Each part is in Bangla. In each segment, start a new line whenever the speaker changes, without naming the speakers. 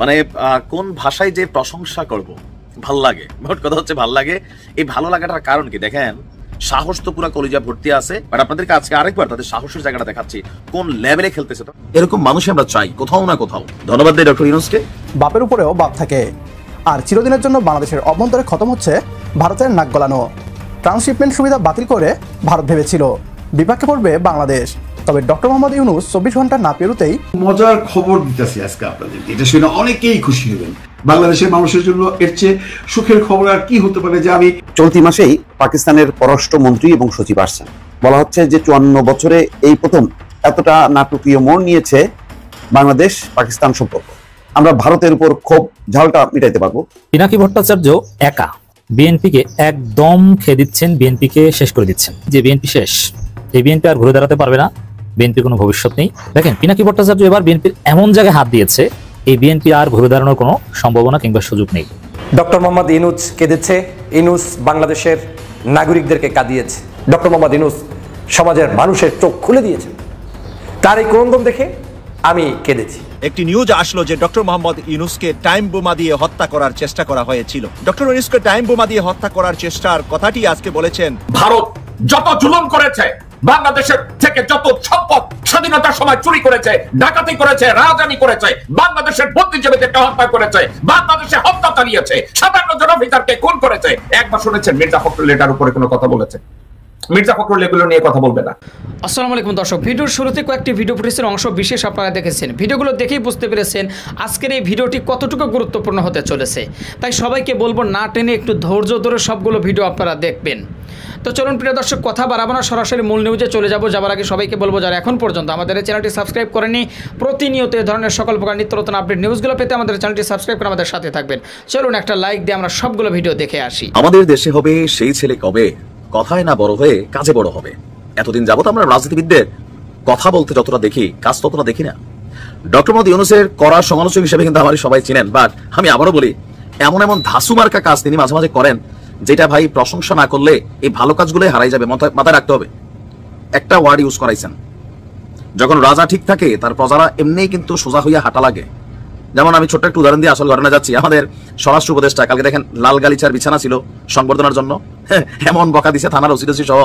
মানে কোন ভাষায় যে প্রশংসা করব ভাল লাগে, মোট কথা হচ্ছে ভাল লাগে। এই ভালো লাগাটার কারণ কি দেখেন, সাহস তো পুরো কলিজা ভর্তি আছে, বাট আপনাদেরকে আজকে আরেকবার তাদের সাহসের জায়গাটা দেখাচ্ছি কোন লেভেলে খেলতেছে। তো এরকম মানুষ আমরা চাই কোথাও না কোথাও। ধন্যবাদ দেই ডক্টর ইউনূসকে।
বাপের উপরেও বাপ থাকে, আর চিরদিনের জন্য বাংলাদেশের অভ্যন্তরে খতম হচ্ছে ভারতের নাক গলানো। ট্রান্সশিপমেন্ট সুবিধা বাতিল করে ভারত ভেবেছিল বিপাকে পড়বে বাংলাদেশ, তবে ডক্টর মোহাম্মদ ইউনূস 24 ঘন্টা না পেরোতেই
মজার খবর দিতেছি আজকে আপনাদের। এটা শুনে অনেকেই খুশি হবেন। বাংলাদেশের মানুষের জন্য এর চেয়ে সুখের খবর আর কি হতে পারে যে আমি
চলতি মাসেই পাকিস্তানের পররাষ্ট্রমন্ত্রী এবং সচিব আসছেন। বলা হচ্ছে যে 54 বছরে এই প্রথম এতটা নাটকীয় মোড় নিয়েছে বাংলাদেশ পাকিস্তান সম্পর্ক। আমরা ভারতের উপর ক্ষোভ ঝালটা মিটাইতে পারবো।
পিনাকি ভট্টাচার্য একা বিএনপিকে একদম খেয়ে দিচ্ছেন, বিএনপিকে শেষ করে দিচ্ছেন। যে বিএনপি শেষ, এই বিএনপি আর ঘুরে দাঁড়াতে পারবে না, বিএনপির কোনো ভবিষ্যৎ নেই। দেখেন পিনাকি ভট্টাচার্য এবার বিএনপির এমন জায়গায় হাত দিয়েছে, এই বিএনপি আর ঘুরে দাঁড়ানোর কোনো সম্ভাবনা কিংবা সুযোগ নেই।
ডক্টর মোহাম্মদ ইউনূস কেঁদেছে, ইউনূস বাংলাদেশের নাগরিকদেরকে কাঁদিয়েছে। ডক্টর মোহাম্মদ ইউনূস সমাজের মানুষের চোখ খুলে দিয়েছে। তার এই ক্রন্দন দেখে আমি কেঁদেছি।
একটি নিউজ আসলো যে ডক্টর মোহাম্মদ ইউনূসকে টাইম বোমা দিয়ে হত্যা করার চেষ্টা করা হয়েছিল। ডক্টর ইউনূসকে টাইম বোমা দিয়ে হত্যা করার চেষ্টার কথাটি আজকে বলেছেন,
ভারত যত জুলুম করেছে, বাংলাদেশের থেকে যত সম্পদ স্বাধীনতার সময় চুরি করেছে, ডাকাতি করেছে, রাজধানী করেছে, বাংলাদেশের বুদ্ধিজীবীদেরকে হত্যা করেছে, বাংলাদেশে হত্যা চালিয়েছে, 57 জন অফিসারকে খুন করেছে। একবার শুনেছেন মির্জা ফখরুল এটার উপরে কোনো কথা বলেছে? মির্জা ফখরুল এগুলো নিয়ে কথা বলবে না।
আসসালামু আলাইকুম দর্শক, ভিডিওর শুরুতে কয়েকটি ভিডিও ফুটেজের অংশ বিশেষ আপনারা দেখেছেন। ভিডিওগুলো দেখেই বুঝতে পেরেছেন আজকের এই ভিডিওটি কতটুকু গুরুত্বপূর্ণ হতে চলেছে। তাই সবাইকে বলবো না টেনে একটু ধৈর্য ধরে সবগুলো ভিডিও আপনারা দেখবেন। তো চলুন প্রিয় দর্শক, কথা বাড়াবো না, সরাসরি মূল নিউজে চলে যাব। যাবার আগে সবাইকে বলবো যারা এখন পর্যন্ত আমাদের এই চ্যানেলটি সাবস্ক্রাইব করেনি, প্রতিনিয়ত এই ধরনের সকল প্রকার নিত্য নতুন আপডেট নিউজগুলো পেতে আমাদের চ্যানেলটি সাবস্ক্রাইব করে আমাদের সাথে থাকবেন। চলুন একটা লাইক দিয়ে আমরা সবগুলো ভিডিও দেখে আসি।
আমাদের দেশে হবে সেই ছেলে কবে কথায় না বড় হয়ে কাজে বড় হবে। এতদিন যাবত আমরা রাজনীতিবিদদের কথা বলতে যতটা দেখি, কাজ ততটা দেখি না। ডক্টর মোহাম্মদ ইউনূসের কড়া সমালোচক হিসেবে কিন্তু আমাদের সবাই চিনেন, বাট আমি আবারও বলি এমন এমন ধাসু মার্কা কাজ তিনি মাঝে মাঝে করেন যেটা ভাই প্রশংসা না করলে এই ভালো কাজগুলোই হারাই যাবে। মাথায় রাখতে হবে। একটা ওয়ার্ড ইউজ করাইছেন, যখন রাজা ঠিক থাকে তার প্রজারা এমনিই কিন্তু সোজা হইয়া হাঁটা লাগে। যেমন আমি ছোট্ট একটু উদাহরণ দিয়ে আসল ঘটনা যাচ্ছি। আমাদের স্বরাষ্ট্র উপদেষ্টা কালকে দেখেন লাল গালিচার বিছানা ছিল সংবর্ধনার জন্য, এমন বকা দিছে থানার ওসি সহ।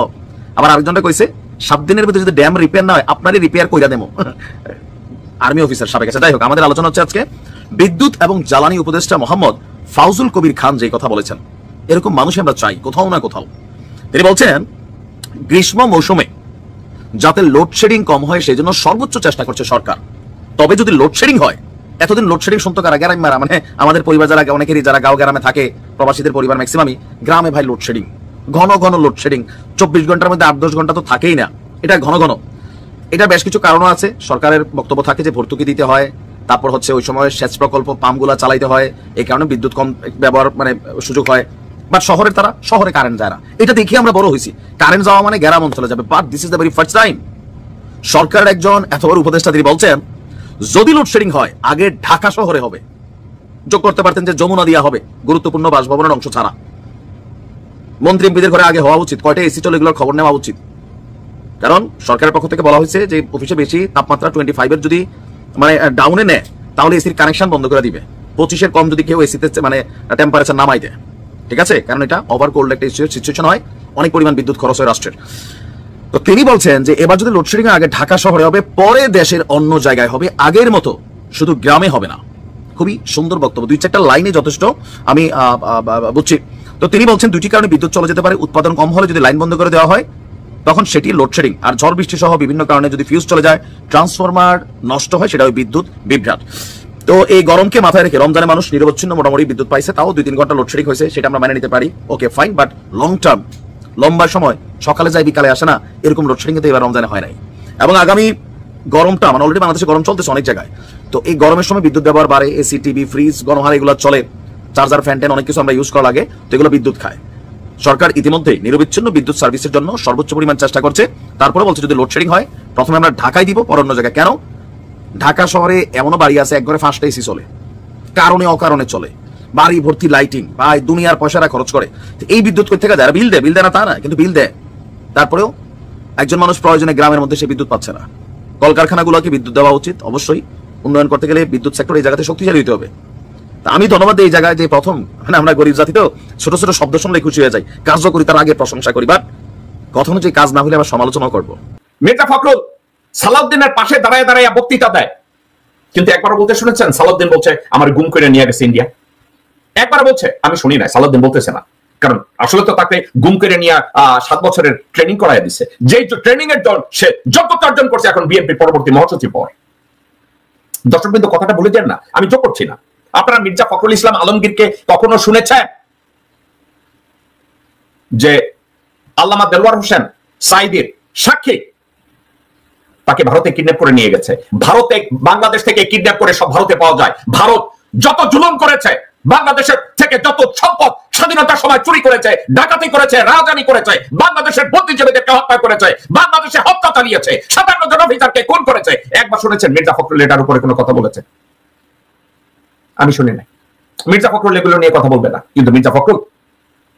আবার আরেকজনটা কইছে 7 দিনের ভিতরে যদি ড্যাম রিপেয়ার না হয় আপনারই রিপেয়ার কইরা দেবো, আর্মি অফিসার সাবেক আছে। যাই হোক, আমাদের আলোচনা হচ্ছে আজকে বিদ্যুৎ এবং জ্বালানি উপদেষ্টা মোহাম্মদ ফাউজুল কবির খান যে কথা বলেছেন, এরকম মানুষ আমরা চাই কোথাও না কোথাও। তিনি বলছেন গ্রীষ্ম মৌসুমে যাতে লোডশেডিং কম হয় সেই জন্য সর্বোচ্চ চেষ্টা করছে সরকার। তবে যদি লোডশেডিং হয়, এতদিন লোডশেডিং শুনতো কারা? গ্রামে, মানে আমাদের পরিবার যারা অনেকেরই যারা গাঁও গ্রামে থাকে, প্রবাসীদের পরিবার ম্যাক্সিমামই গ্রামে ভাই লোডশেডিং, ঘন ঘন লোডশেডিং, 24 ঘন্টার মধ্যে 8-10 ঘন্টা তো থাকেই না। এটা ঘন ঘন, এটা বেশ কিছু কারণও আছে। সরকারের বক্তব্য থাকে যে ভর্তুকি দিতে হয়, তারপর হচ্ছে ওই সময় সেচ প্রকল্প পাম্পগুলা চালাইতে হয়, এই কারণে বিদ্যুৎ কম ব্যবহার মানে সুযোগ হয়। বাট শহরে কারেন্ট যায় না, এটা দেখে আমরা বড় হয়েছি। কারেন্ট যাওয়া মানে গ্রাম অঞ্চলে যাবে। But this is the very first time সরকারের একজন এত বড় উপদেষ্টা তিনি বলছেন যদি লোডশেডিং হয় আগে ঢাকা শহরে হবে। যোগ করতে পারতেন যে যমুনা দিয়া হবে, গুরুত্বপূর্ণ বাসভবনের অংশ ছাড়া। মন্ত্রী এমপিদের ঘরে আগে হওয়া উচিত, কয়টা এসি চলে এগুলোর খবর নেওয়া উচিত। কারণ সরকারের পক্ষ থেকে বলা হয়েছে যে অফিসে বেশি তাপমাত্রা 25-এর যদি মানে ডাউনে নেয় তাহলে এসির কানেকশন বন্ধ করে দিবে। 25-এর কম যদি কেউ এসিতে মানে টেম্পারেচার নামাই দেয়, ঠিক আছে, কারণ এটা ওভার কোল্ড একটা সিচুয়েশন হয়, অনেক পরিমাণ বিদ্যুৎ খরচ হয় রাষ্ট্রের। তো তিনি বলছেন যে এবার যদি লোডশেডিং আগে ঢাকা শহরে হবে, পরে দেশের অন্য জায়গায় হবে, আগের মতো শুধু গ্রামে হবে না। খুবই সুন্দর বক্তব্য, 2-4টা লাইনে যথেষ্ট আমি বুঝছি। তো তিনি বলছেন 2টি কারণে বিদ্যুৎ চলে যেতে পারে। উৎপাদন কম হলে যদি লাইন বন্ধ করে দেওয়া হয় তখন সেটি লোডশেডিং, আর ঝড় বৃষ্টি সহ বিভিন্ন কারণে যদি ফিউজ চলে যায়, ট্রান্সফরমার নষ্ট হয়, সেটা ওই বিদ্যুৎ বিভ্রাট। তো এই গরমকে মাথায় রেখে রমজানে মানুষ নিরবচ্ছিন্ন মোটামুটি বিদ্যুৎ পাইছে, তাও 2-3 ঘন্টা লোডশেডিং হয়েছে, সেটা আমরা মেনে নিতে পারি, okay fine. But long term, লম্বা সময় সকালে যায় বিকালে আসে না, এরকম লোডশেডিং কিন্তু এবার রমজানে হয় নাই। এবং আগামী গরমটা মানে অলরেডি বাংলাদেশে গরম চলতেছে অনেক জায়গায়, তো এই গরমের সময় বিদ্যুৎ ব্যবহার বাড়ে, এসি টিভি ফ্রিজ গণহারে এগুলো চলে, চার্জার ফ্যান ট্যান অনেক কিছু আমরা ইউজ করা লাগে, তো এগুলো বিদ্যুৎ খায়। সরকার ইতিমধ্যেই নিরবিচ্ছিন্ন বিদ্যুৎ সার্ভিসের জন্য সর্বোচ্চ পরিমাণ চেষ্টা করছে। তারপরে বলছে যদি লোডশেডিং হয় প্রথমে আমরা ঢাকায় দিব, পর অন্য জায়গায়। কেন? ঢাকা শহরে এমনও বাড়ি আছে একবারে 5টা এসি চলে, কারণে অকারণে চলে, বাড়ি ভর্তি লাইটিং, ভাই দুনিয়ার পয়সাটা খরচ করে। এই বিদ্যুৎ কোথা থেকে দেয়? বিল দেয় না তা না, কিন্তু বিল দেয়। তারপরেও একজন মানুষ প্রয়োজনে গ্রামের মধ্যে সে বিদ্যুৎ পাচ্ছে না। কলকারখানাগুলোকে বিদ্যুৎ দেওয়া উচিত অবশ্যই। উন্নয়ন করতে গেলে বিদ্যুৎ সেক্টর এই জায়গাতে শক্তিশালী হতে হবে। আমি ধন্যবাদ দিই এই জায়গায় যে প্রথম, মানে আমরা গরিব জাতি তো ছোট ছোট শব্দ শুনলে খুশি হয়ে যাই, কাজ করি তার আগে প্রশংসা করি, বাট কথা অনুযায়ী কাজ না হলে আমরা সমালোচনা করবো।
মির্জা ফখরুল সালাউদ্দিনের পাশে দাঁড়ায় দাঁড়ায় বক্তৃতা দেয়, কিন্তু একবার বলতে শুনেছেন সালাউদ্দিন বলছে আমার গুম করে নিয়ে গেছে ইন্ডিয়া? একবার বলছে? আমি শুনি না, সালাউদ্দিন বলতেছে না, কারণ আসলে তো তাকে গুম করে নিয়ে 7 বছরের ট্রেনিং করাই দিচ্ছে, যে ট্রেনিং এর জন্য সে যোগ্যতা অর্জন করছে এখন বিএনপি পরবর্তী মহাসচিব হওয়ার। দর্শক বিন্দু কথাটা ভুলে যান না, আমি যোগ করছি না। আপনারা মির্জা ফখরুল ইসলাম আলমগীরকে কখনো শুনেছেন যে আল্লামা দেলওয়ার হোসেন সাইদির সাক্ষী তাকে ভারতে কিডন্যাপ করে নিয়ে গেছে? ভারতে বাংলাদেশ থেকে কিডন্যাপ করে সব ভারতে পাওয়া যায়। ভারত যত জুলুম করেছে, বাংলাদেশের থেকে যত সম্পদ স্বাধীনতার সময় চুরি করেছে, ডাকাতি করেছে, রাজধানী করেছে, বাংলাদেশের বুদ্ধিজীবীদেরকে হত্যা করেছে, বাংলাদেশে হত্যা চালিয়েছে, 57 জন অফিসারকে খুন করেছে। একবার শুনেছেন মির্জা ফখরুল এটার উপরে কোনো কথা বলেছে? আমি শুনি নাই। মির্জা ফখরুল এগুলো নিয়ে কথা বলবে না, কিন্তু মির্জা ফখরুল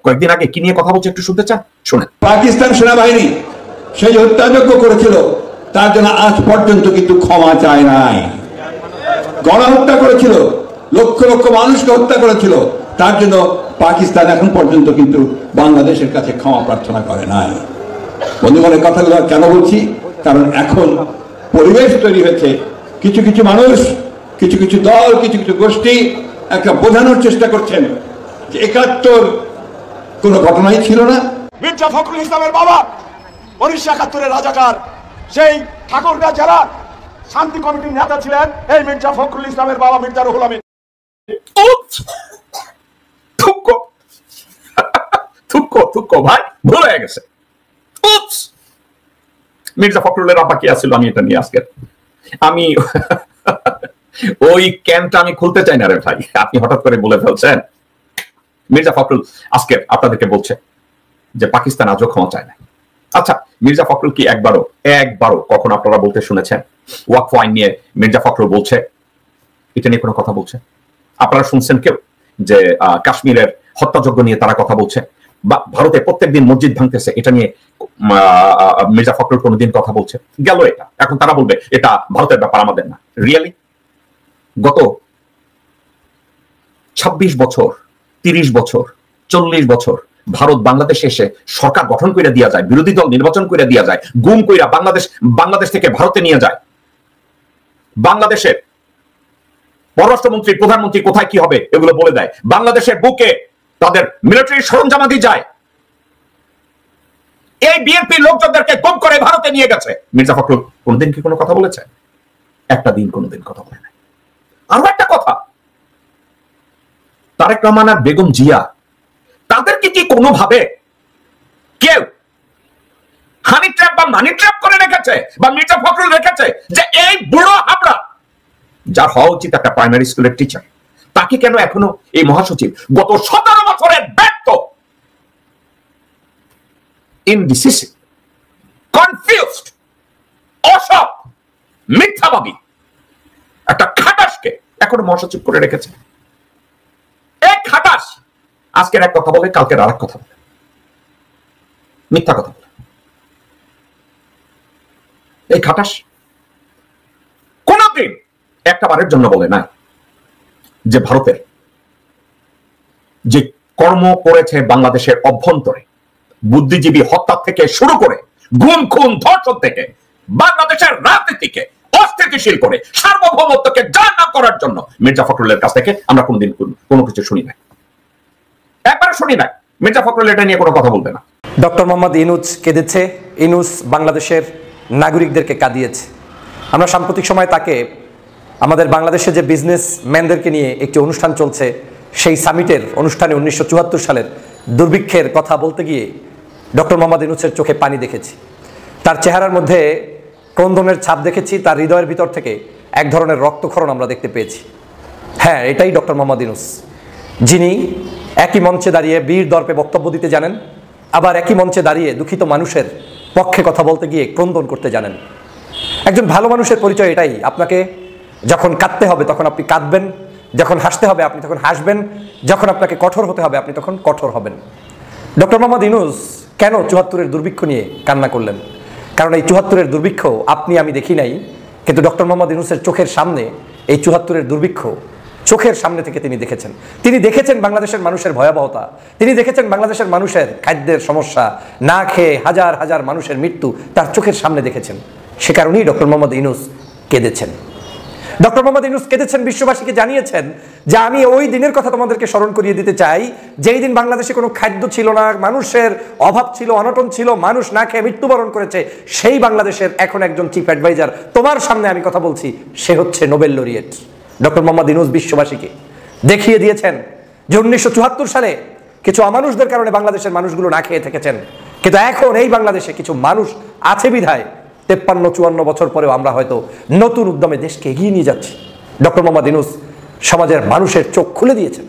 কয়েকদিন আগে কি নিয়ে কথা বলছে একটু শুনতে চান? শুনেন।
পাকিস্তান সেনাবাহিনী সেই হত্যাযজ্ঞ করেছিল, তার জন্য আজ পর্যন্ত কিন্তু ক্ষমা চায় নাই। গণহত্যা করেছিল, লক্ষ লক্ষ মানুষকে হত্যা করেছিল, তার জন্য পাকিস্তান এখন পর্যন্ত কিন্তু বাংলাদেশের কাছে ক্ষমা প্রার্থনা করে নাই। বন্ধুগণের কথাগুলো কেন বলছি? কারণ এখন পরিবেশ তৈরি হয়েছে, কিছু কিছু মানুষ, কিছু কিছু দল, কিছু কিছু গোষ্ঠী একটা বোঝানোর চেষ্টা করছেন যে 71 কোনো ঘটনাই ছিল না।
মির্জা ফখরুল ইসলামের বাবা 1971-এর রাজাকার, সেই ঠাকুরগাঁ জেলার শান্তি কমিটির নেতা ছিলেন এই মির্জা ফখরুল ইসলামের বাবা মির্জা রুহুল আমিন।
ভাই ভুল হয়ে গেছে। মির্জা ফখরুলের আব্বা কি আসছিল আমি এটা নিয়ে আজকে আমি ওই ক্যানটা আমি খুলতে চাই না রে ভাই, আপনি হঠাৎ করে বলে ফেলছেন। মির্জা ফখরুল আজকে আপনাদেরকে বলছে যে পাকিস্তান আজও ক্ষমা চায় না। আচ্ছা, মির্জা ফখরুল কি একবারও কখন আপনারা বলতে শুনেছেন ওয়াকফ আইন নিয়ে মির্জা ফখরুল বলছে, এটা নিয়ে কোনো কথা বলছে? আপনারা শুনছেন কেউ যে কাশ্মীরের হত্যাযজ্ঞ নিয়ে তারা কথা বলছে? বা ভারতে প্রত্যেকদিন মসজিদ ভাঙতেছে, এটা নিয়ে মির্জা ফখরুল কোনোদিন কথা বলছে? গেল এটা, এখন তারা বলবে এটা ভারতের ব্যাপার, আমাদের না। রিয়েলি গত 26 বছর, 30 বছর, 40 বছর ভারত বাংলাদেশে এসে সরকার গঠন করে দেওয়া যায়, বিরোধী দল নির্বাচন করে দেওয়া যায়, গুম কইরা বাংলাদেশ থেকে ভারতে নিয়ে যায়, বাংলাদেশের পররাষ্ট্রমন্ত্রী প্রধানমন্ত্রী কোথায় কি হবে এগুলো বলে দেয়, বাংলাদেশের বুকে তাদের মিলিটারি সরঞ্জামাদি যায়, এই বিএনপি লোকজনদেরকে গুম করে ভারতে নিয়ে গেছে। মির্জা ফখরুল কোনদিন কি কোনো কথা বলেছে? একটা দিন কোনোদিন কথা বলে নাই। আরো একটা কথা, তারেক রহমান আর বেগম জিয়া তাদেরকে কি কোনোভাবে কেউ হানি ট্র্যাপ বা মানি ট্র্যাপ করে রেখেছে বা মির্জা ফখরুল রেখেছে যে এই বুড়ো হাবড়া যার হওয়া উচিত একটা প্রাইমারি স্কুলের টিচার, তাকে কেন এখনো এই মহাসচিব? গত 17 বছরের ব্যর্থ, ইনডিসিসিভ, কনফিউজড, অসৎ, মিথ্যাবাদী একটা খাটাসকে এখনো মহাসচিব করে রেখেছে। এক খাটাস আজকের এক কথা বলে, কালকের আর এক কথা বলে, মিথ্যা কথা বলে। এই খাটাস কোনদিন একটা বারের জন্য বলে নাই যে ভারতের যে কর্ম করেছে বাংলাদেশের অভ্যন্তরে, বুদ্ধিজীবী হত্যা থেকে শুরু করে গুম খুন ধর্ষণ থেকে বাংলাদেশের রাজনীতিকে অস্থিতিশীল করে সার্বভৌমত্বকে জানান করার জন্য মির্জা ফখরুলের কাছ থেকে আমরা কোনদিন কোনো কিছু শুনি নাই, একবার শুনি নাই। মির্জা ফখরুল এটা নিয়ে কোনো কথা বলবে না।
ডক্টর মোহাম্মদ ইউনূস কেঁদেছে, ইউনূস বাংলাদেশের নাগরিকদেরকে কাঁদিয়েছে। আমরা সাম্প্রতিক সময় তাকে আমাদের বাংলাদেশে যে বিজনেসম্যানদেরকে নিয়ে একটি অনুষ্ঠান চলছে, সেই সামিটের অনুষ্ঠানে 1974 সালের দুর্ভিক্ষের কথা বলতে গিয়ে ডক্টর মোহাম্মদ ইউনূসের চোখে পানি দেখেছি, তার চেহারার মধ্যে ক্রন্দনের ছাপ দেখেছি, তার হৃদয়ের ভিতর থেকে এক ধরনের রক্তক্ষরণ আমরা দেখতে পেয়েছি। হ্যাঁ, এটাই ডক্টর মোহাম্মদ ইউনূস, যিনি একই মঞ্চে দাঁড়িয়ে বীর দর্পে বক্তব্য দিতে জানেন, আবার একই মঞ্চে দাঁড়িয়ে দুঃখিত মানুষের পক্ষে কথা বলতে গিয়ে ক্রন্দন করতে জানেন। একজন ভালো মানুষের পরিচয় এটাই, আপনাকে যখন কাঁদতে হবে তখন আপনি কাঁদবেন, যখন হাসতে হবে আপনি তখন হাসবেন, যখন আপনাকে কঠোর হতে হবে আপনি তখন কঠোর হবেন। ডক্টর মোহাম্মদ ইউনূস কেন 74-এর দুর্ভিক্ষ নিয়ে কান্না করলেন? কারণ এই 74-এর দুর্ভিক্ষ আপনি আমি দেখি নাই, কিন্তু ডক্টর মোহাম্মদ ইউনূসের চোখের সামনে এই 74-এর দুর্ভিক্ষ চোখের সামনে থেকে তিনি দেখেছেন। তিনি দেখেছেন বাংলাদেশের মানুষের ভয়াবহতা, তিনি দেখেছেন বাংলাদেশের মানুষের খাদ্যের সমস্যা, না খেয়ে হাজার হাজার মানুষের মৃত্যু তার চোখের সামনে দেখেছেন। সে কারণেই ডক্টর মোহাম্মদ ইউনূস কেঁদেছেন। ডক্টর মোহাম্মদ ইউনূস কেঁদেছেন, বিশ্ববাসীকে জানিয়েছেন যে আমি ওই দিনের কথা তোমাদেরকে স্মরণ করিয়ে দিতে চাই যেই দিন বাংলাদেশে কোনো খাদ্য ছিল না, মানুষের অভাব ছিল, অনটন ছিল, মানুষ না খেয়ে মৃত্যুবরণ করেছে, সেই বাংলাদেশের এখন একজন চিফ অ্যাডভাইজার তোমার সামনে আমি কথা বলছি, সে হচ্ছে Nobel laureate doctor Muhammad Yunus. বিশ্ববাসীকে দেখিয়ে দিয়েছেন যে 1974 সালে কিছু অমানুষদের কারণে বাংলাদেশের মানুষগুলো না খেয়ে থেকেছেন, কিন্তু এখন এই বাংলাদেশে কিছু মানুষ আছে বিধায় 53-54 বছর পরেও আমরা হয়তো নতুন উদ্যমে দেশকে এগিয়ে নিয়ে যাচ্ছি। ডক্টর মোহাম্মদ ইউনূস সমাজের মানুষের চোখ খুলে দিয়েছেন।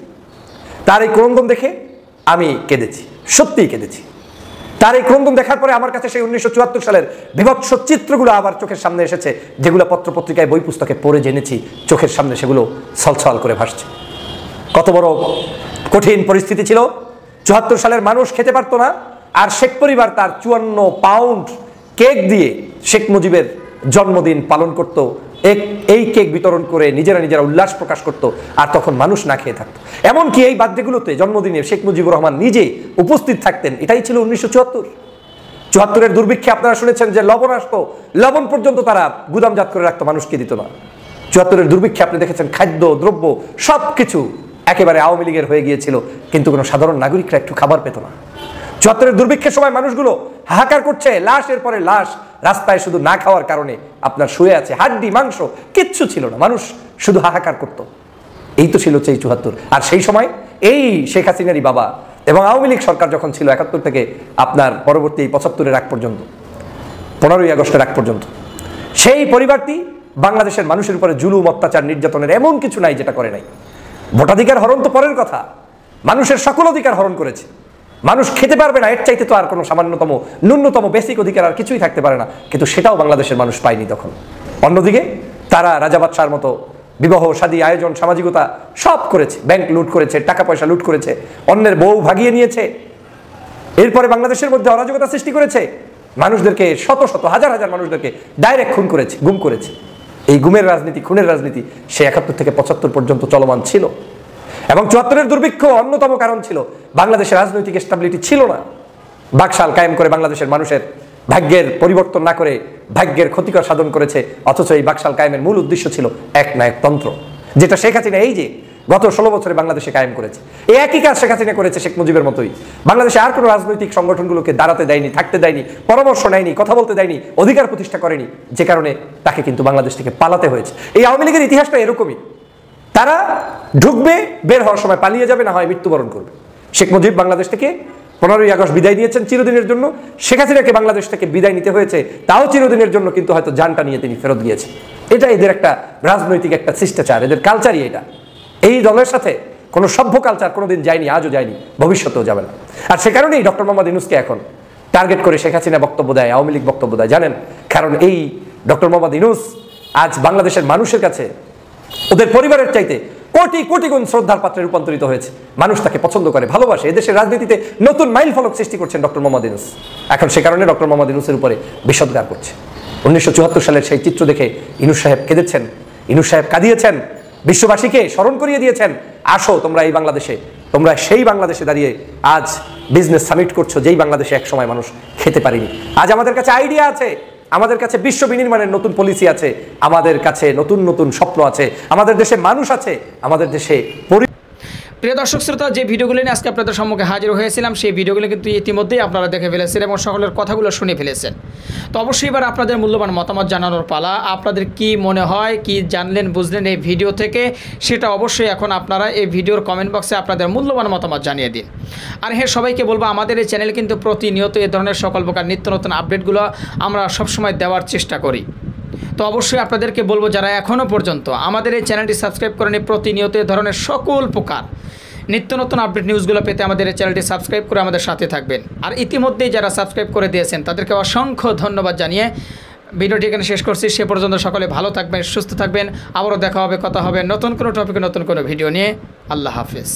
তার এই ক্রন্দন দেখে আমি কেঁদেছি, সত্যিই কেঁদেছি। তার এই ক্রন্দন দেখার পরে আমার কাছে সেই 1974 সালের বিভৎস চিত্রগুলো আবার চোখের সামনে এসেছে, যেগুলো পত্রপত্রিকায় বই পুস্তকে পড়ে জেনেছি, চোখের সামনে সেগুলো ছলছল করে ভাসছে। কত বড় কঠিন পরিস্থিতি ছিল। 74 সালের মানুষ খেতে পারতো না, আর শেখ পরিবার তার 54 পাউন্ড কেক দিয়ে শেখ মুজিবের জন্মদিন পালন করত। এই কেক বিতরণ করে নিজেরা উল্লাস প্রকাশ করত, আর তখন মানুষ না খেয়ে থাকতো। এমনকি এই বার্থডেগুলোতে, জন্মদিনে শেখ মুজিবুর রহমান নিজে উপস্থিত থাকতেন। এটাই ছিল 1974-এর দুর্ভিক্ষে আপনারা শুনেছেন যে লবণ আসতো, লবণ পর্যন্ত তারা গুদামজাত করে রাখতো, মানুষকে দিত না। 74-এর দুর্ভিক্ষে আপনি দেখেছেন খাদ্য দ্রব্য সবকিছু একেবারে আওয়ামী লীগের হয়ে গিয়েছিল, কিন্তু কোনো সাধারণ নাগরিকরা একটু খাবার পেত না। 74-এর দুর্ভিক্ষের সময় মানুষগুলো হাহাকার করছে, লাশের পরে লাশ রাস্তায় শুধু না খাওয়ার কারণে আপনার শুয়ে আছে, হাড্ডি মাংস কিচ্ছু ছিল না, মানুষ শুধু হাহাকার করত। এই তো ছিল সেই 74। আর সেই সময় এই শেখ হাসিনারই বাবা এবং আওয়ামী লীগ সরকার যখন ছিল 71 থেকে আপনার পরবর্তী 75-এর আগ পর্যন্ত, 15ই আগস্টের আগ পর্যন্ত, সেই পরিবারটি বাংলাদেশের মানুষের উপরে জুলুম, অত্যাচার, নির্যাতনের এমন কিছু নাই যেটা করে নাই। ভোটাধিকার হরণ তো পরের কথা, মানুষের সকল অধিকার হরণ করেছে। মানুষ খেতে পারবে না, এর চাইতে তো আর কোনো সামান্যতম ন্যূনতম বেসিক অধিকার আর কিছুই থাকতে পারে না, কিন্তু সেটাও বাংলাদেশের মানুষ পায়নি তখন। অন্যদিকে তারা রাজা বাদশার মতো বিবাহ শাদী আয়োজন, সামাজিকতা সব করেছে, ব্যাংক লুট করেছে, টাকা পয়সা লুট করেছে, অন্যের বউ ভাগিয়ে নিয়েছে। এরপরে বাংলাদেশের মধ্যে অরাজকতা সৃষ্টি করেছে, মানুষদেরকে শত শত হাজার হাজার মানুষদেরকে ডাইরেক্ট খুন করেছে, গুম করেছে। এই গুমের রাজনীতি, খুনের রাজনীতি সে 71 থেকে 75 পর্যন্ত চলমান ছিল। এবং 74-এর দুর্ভিক্ষ অন্যতম কারণ ছিল বাংলাদেশের রাজনৈতিক স্টেবিলিটি ছিল না। বাকশাল কায়েম করে বাংলাদেশের মানুষের ভাগ্যের পরিবর্তন না করে ভাগ্যের ক্ষতিকর সাধন করেছে। অথচ এই বাকশাল কায়েমের মূল উদ্দেশ্য ছিল একনায়কতন্ত্র, যেটা শেখ হাসিনা এই যে গত 16 বছরে বাংলাদেশে কায়েম করেছে। এই একই কাজ শেখ হাসিনা করেছে শেখ মুজিবের মতোই। বাংলাদেশে আর কোনো রাজনৈতিক সংগঠনগুলোকে দাঁড়াতে দেয়নি, থাকতে দেয়নি, পরামর্শ নেয়নি, কথা বলতে দেয়নি, অধিকার প্রতিষ্ঠা করেনি, যে কারণে তাকে কিন্তু বাংলাদেশ থেকে পালাতে হয়েছে। এই আওয়ামী লীগের ইতিহাসটা এরকমই, তারা ঢুকবে, বের হওয়ার সময় পালিয়ে যাবে, না হয় মৃত্যুবরণ করবে। শেখ মুজিব বাংলাদেশ থেকে 15ই আগস্ট বিদায় নিয়েছেন চিরদিনের জন্য, শেখ হাসিনাকে বাংলাদেশ থেকে বিদায় নিতে হয়েছে তাও চিরদিনের জন্য, কিন্তু হয়তো জানটা নিয়ে তিনি ফেরত গিয়েছেন। এটা এদের একটা রাজনৈতিক একটা শিষ্টাচার, এদের কালচারই এটা। এই দলের সাথে কোনো সভ্য কালচার কোনোদিন যায়নি, আজও যায়নি, ভবিষ্যতেও যাবে না। আর সে কারণেই ডক্টর মোহাম্মদ ইউনূসকে এখন টার্গেট করে শেখ হাসিনা বক্তব্য দেয়, আওয়ামী লীগ বক্তব্য দেয়, জানেন কারণ এই ডক্টর মোহাম্মদ ইউনূস আজ বাংলাদেশের মানুষের কাছে ওদের পরিবারের চাইতে কোটি কোটি গুণ শ্রদ্ধার পাত্রে রূপান্তরিত হয়েছে। মানুষ তাকে পছন্দ করে, ভালোবাসে। এদেশের রাজনীতিতে নতুন মাইল ফলক সৃষ্টি করছেন ডক্টর মোহাম্মদ ইউনূস। এখন সে কারণে ডক্টর মোহাম্মদ ইউনূসের উপরে বিষোদ্গার করছে। 1974 সালের সেই চিত্র দেখে ইউনূস সাহেব কেঁদেছেন, ইউনূস সাহেব কাঁদিয়েছেন, বিশ্ববাসীকে স্মরণ করিয়ে দিয়েছেন, আসো তোমরা এই বাংলাদেশে, তোমরা সেই বাংলাদেশে দাঁড়িয়ে আজ বিজনেস সামিট করছো, যেই বাংলাদেশে একসময় মানুষ খেতে পারেনি। আজ আমাদের কাছে আইডিয়া আছে, আমাদের কাছে বিশ্ব বিনির্মাণের নতুন পলিসি আছে, আমাদের কাছে নতুন নতুন স্বপ্ন আছে, আমাদের দেশে মানুষ আছে, আমাদের দেশে
প্রিয় দর্শক শ্রোতা, যে ভিডিওগুলো নিয়ে আজকে আপনাদের সম্মুখে হাজির হয়েছিলাম, সেই ভিডিওগুলো কিন্তু ইতিমধ্যেই আপনারা দেখে ফেলেছেন এবং সকলের কথাগুলো শুনে ফেলেছেন। তো অবশ্যই এবার আপনাদের মূল্যবান মতামত জানানোর পালা। আপনাদের কি মনে হয়, কি জানলেন বুঝলেন এই ভিডিও থেকে, সেটা অবশ্যই এখন আপনারা এই ভিডিওর কমেন্ট বক্সে আপনাদের মূল্যবান মতামত জানিয়ে দিন। আর হ্যাঁ, সবাইকে বলবো আমাদের এই চ্যানেল কিন্তু প্রতিনিয়ত এই ধরনের সকল প্রকার নিত্য নতুন আপডেটগুলো আমরা সবসময় দেওয়ার চেষ্টা করি। তো অবশ্যই আপনাদেরকে বলবো, যারা এখনও পর্যন্ত আমাদের এই চ্যানেলটি সাবস্ক্রাইব করেনি, প্রতিনিয়ত এই ধরনের সকল প্রকার নিত্য নতুন আপডেট নিউজগুলো পেতে আমাদের এই চ্যানেলটি সাবস্ক্রাইব করে আমাদের সাথে থাকবেন। আর ইতিমধ্যেই যারা সাবস্ক্রাইব করে দিয়েছেন তাদেরকে অসংখ্য ধন্যবাদ জানিয়ে ভিডিওটি এখানে শেষ করছি। সে পর্যন্ত সকলে ভালো থাকবেন, সুস্থ থাকবেন। আবারও দেখা হবে, কথা হবে নতুন কোনো টপিকে, নতুন কোনো ভিডিও নিয়ে। আল্লাহ হাফেজ।